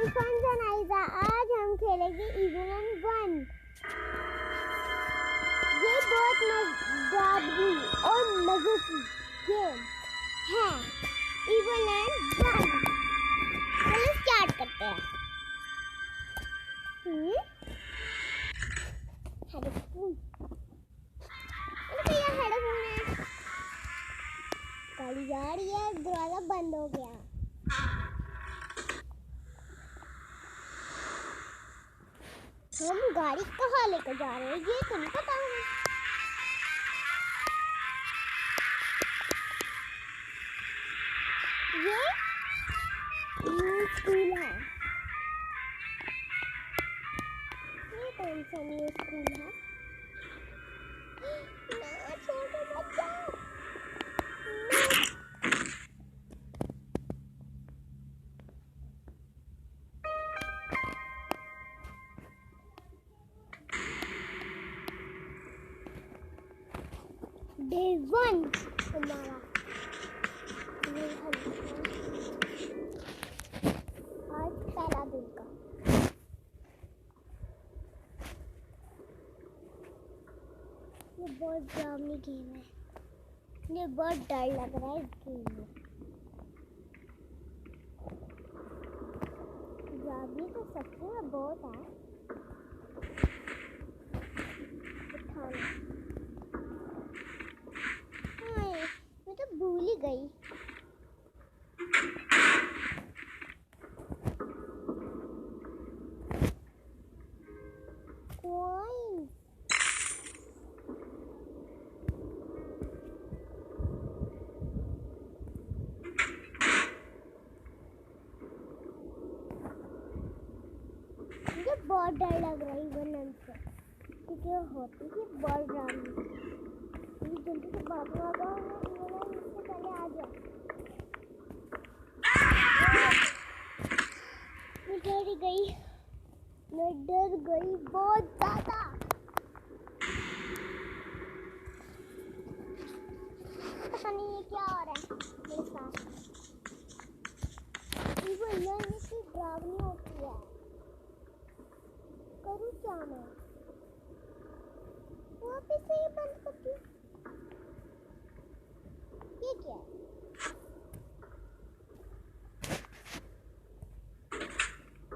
Function आज हम खेलेंगे इवोलन 1। ये बहुत मजेदार और मजे की गेम है। इवोलन 1 चलो स्टार्ट करते हैं। हेडफोन है, गाड़ी जा रही है, दरवाजा बंद हो गया। हम गाड़ी कहाँ लेकर जा रहे हैं ये तो नहीं पता हमें। ये न्यू स्कूल है। ये कौन सा न्यू स्कूल है? ना छोड़ो मत जाओ। डे 1 हमारा आज पहला दिन का। ये बहुत डरावनी गेम है। मुझे बहुत डर लग रहा है इस गेम में। डरावनी तो सच में बहुत है। मैं तो भूल ही गई। कॉइन मुझे बहुत डर लग रहा है इवोलन से, क्योंकि होती है बहुत डरावनी। जल्दी से भागना होगा, इवोलन इससे पहले आ जाए। मैं डर गई, मैं डर गई बहुत ज्यादा। पता नहीं ये क्या हो रहा है मेरे साथ। इवोलन इतनी डरावनी होती है, करूँ क्या मैं? वापस से ये बंद करती हूँ। ये क्या है?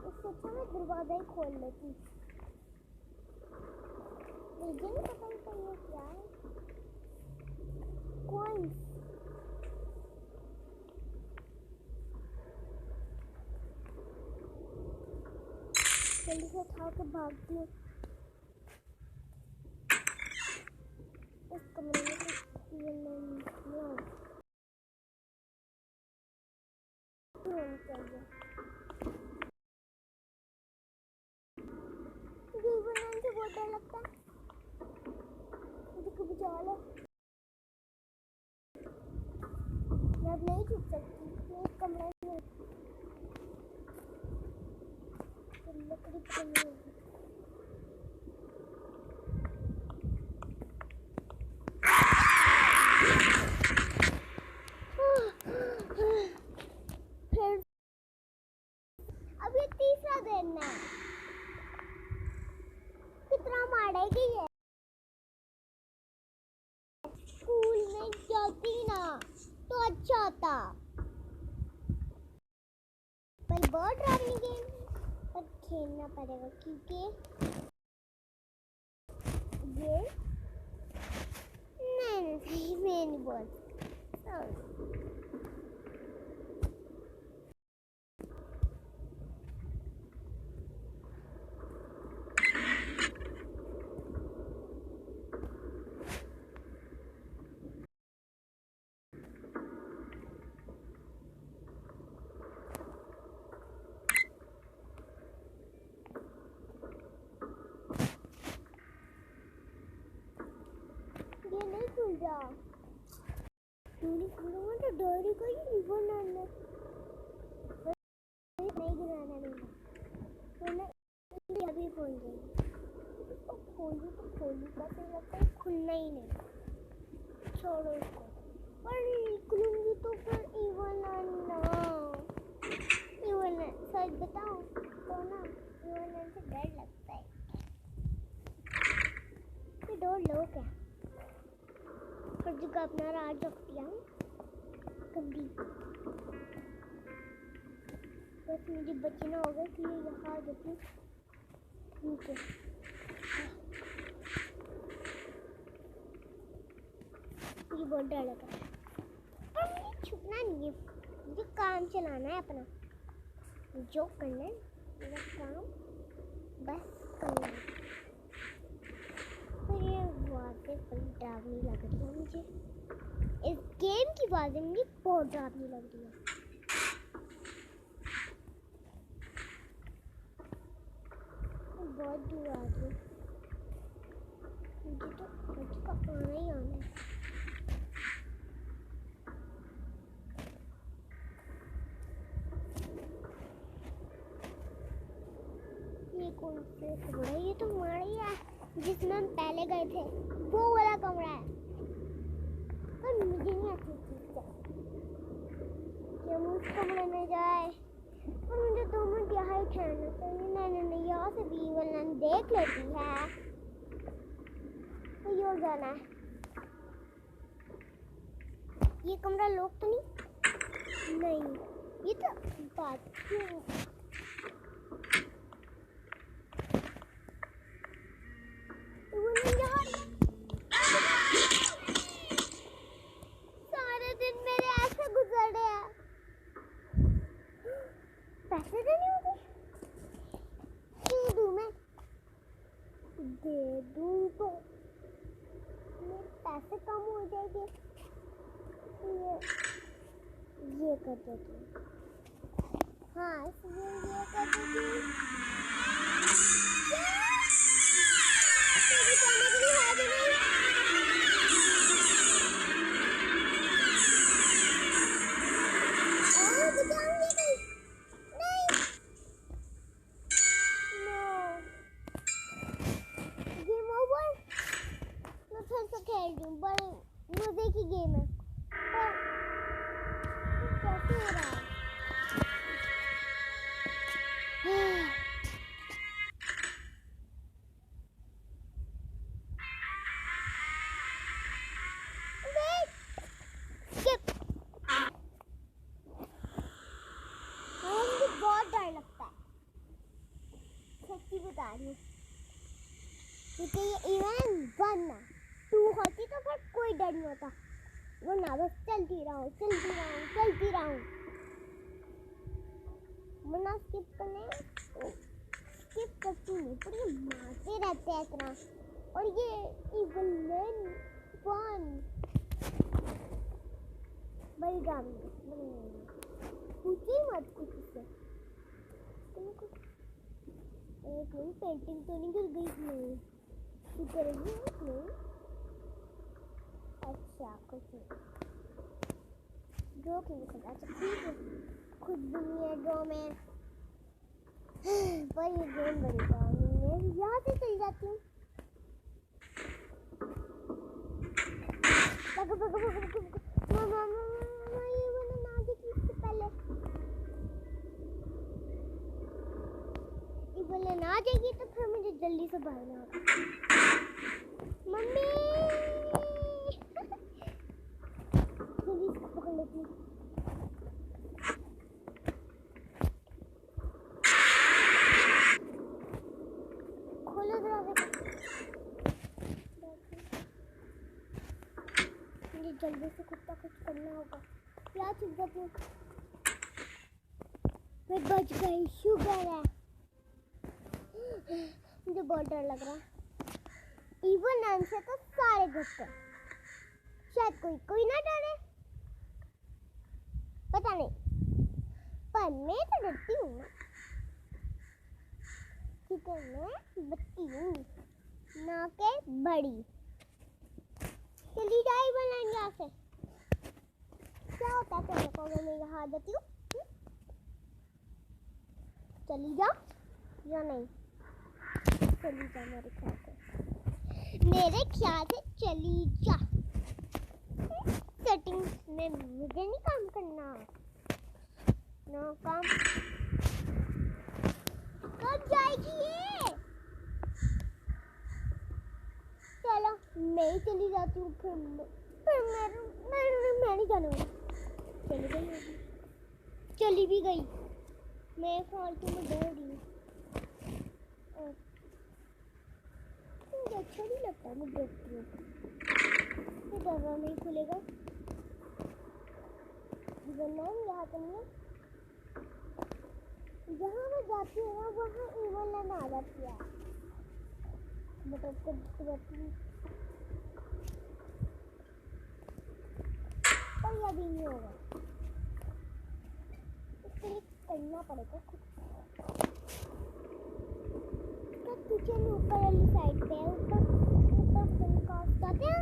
इससे अच्छा मैं दरवाजा ही खोल लेती। मुझे नहीं पता ये क्या है। कॉइन्स जल्दी से उठा के भागती हूँ। इस कमरे में कुछ नहीं चाहिए। इवोलन से बहुत डर लगता है। मुझे कभी चलो, मैं अब नहीं छुप सकती। मैं इस कमरे में लकड़ी पकड़नी होगी। फिर अब ये तीसरा दिन है। कितना मारेगी ये? स्कूल में जाती ना तो अच्छा था। पर बहुत डरावनी गेम है, पर खेलना पड़ेगा क्योंकि ये नहीं मैं नहीं बोल। ये नहीं खुल रहा। नहीं खुलूंगा तो डर ही गई। इवोलन नहीं गिराना नहीं, वरना अभी खोल गई। इसको खोलू तो खोलू कैसे? लगता है खुलना ही नहीं। छोड़ो इसको। पर निकलूंगी तो फिर इवोलन सच बताओ को ना यूएनएन से डर लगता है। ये डोर लो क्या? हर जगह अपना राज रख दिया कभी। बस मुझे बचना होगा इसलिए यहाँ देखिए नीचे। ये बहुत डर लग रहा है पर मुझे छुपना नहीं है, मुझे काम चलाना है अपना। जो करना है मेरा काम बस करना है। पर ये आवाज़ें बड़ी डरावनी लग रही है मुझे। इस गेम की आवाज़ें मुझे बहुत डरावनी लग रही है। बहुत दूर आ रही है, मुझे तो आज का आना ही आना है। ये कौन से कमरा है? ये तो हमारा ही है जिसमें हम पहले गए थे, वो वाला कमरा है। पर मुझे नहीं अच्छी चीज है कि हम उस कमरे में जाए। पर मुझे 2 मिनट यहाँ ही ठहरना चाहिए। नहीं, यहाँ से भी वरना देख लेती है तो ये जाना है। ये कमरा लॉक तो नहीं, ये तो बात सारे दिन मेरे ऐसे गुजर रहे हैं। पैसे देने होंगे, क्यों दूं मैं? दे दूं तो मेरे पैसे कम हो जाएंगे। ये कर देती हूँ। हाँ इसलिए ये कर देती हूँ। बड़े मजे की गेम है पर कैसे हो रहा है? मुझे बहुत डर लगता है, सच्ची बता रही हूँ। क्योंकि ये इवेंट 1 है, 2 होती तो फिर कोई डर नहीं होता, वरना बस चलती रहूं वरना स्किप करती नहीं, पर ये मारते रहते हैं इतना। और ये इवेंट 1 बड़ी ड्रामी पूछी मत कुछ से। एक नहीं पेंटिंग तो नहीं गिर गई नहीं तू करेगी नहीं? अच्छा कुछ नहीं जो कि अच्छा ठीक है, खुद भी नहीं है जो में। पर ये गेम बड़ी ड्रामी है। यहाँ से चल जाती हूँ। ये मैंने ना देखी इससे पहले। ये बोले ना जाएगी तो फिर मुझे जल्दी से भागना होगा। मम्मी जल्दी से पकड़ लेती हूँ। खोलो दरवाजे। मुझे जल्दी से कुछ करना होगा। क्या चीज जाती हूँ? मैं बच गई, शुगर है। मुझे बहुत डर लग रहा है। इवन नाम से तो सारे डरते हैं, शायद कोई ना डरे, पता नहीं, पर मैं तो डरती हूँ ना। ठीक है मैं बच्ची हूँ ना के बड़ी। चली जाए बनाएंगे यहाँ से। क्या होता है तेरे को मैं यहाँ आ जाती हूँ? चली जा या नहीं? चली जा मेरे ख्याल से चली जा। सेटिंग्स में मुझे नहीं काम करना, नो काम। जाएगी ये। चलो मैं ही चली जाती हूँ फिर मैं नहीं जाने वाली। चली गई, चली भी गई। मैं फालतू में डर रही हूँ। मुझे अच्छा नहीं लगता, मैं डरती हूँ। ये दरवाजा नहीं खुलेगा, यहाँ तो नहीं है। जहाँ मैं जाती हूँ ना वहाँ इवन लाइन आ जाती है। मतलब पर ये भी नहीं होगा, इसके लिए करना पड़ेगा कुछ। किचन ऊपर वाली साइड पे है, ऊपर फोन कास्ट आते हैं।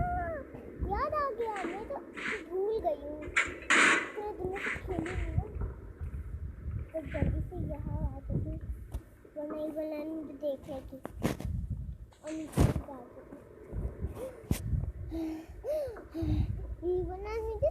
याद आ गया, मैं तो भूल गई हूँ, पूरे दिन में तो खेली नहीं ना। तो जल्दी से यहाँ आ जाती, वरना ही बनाने मुझे देख लेगी और नीचे डाल देती। ये बनाने मुझे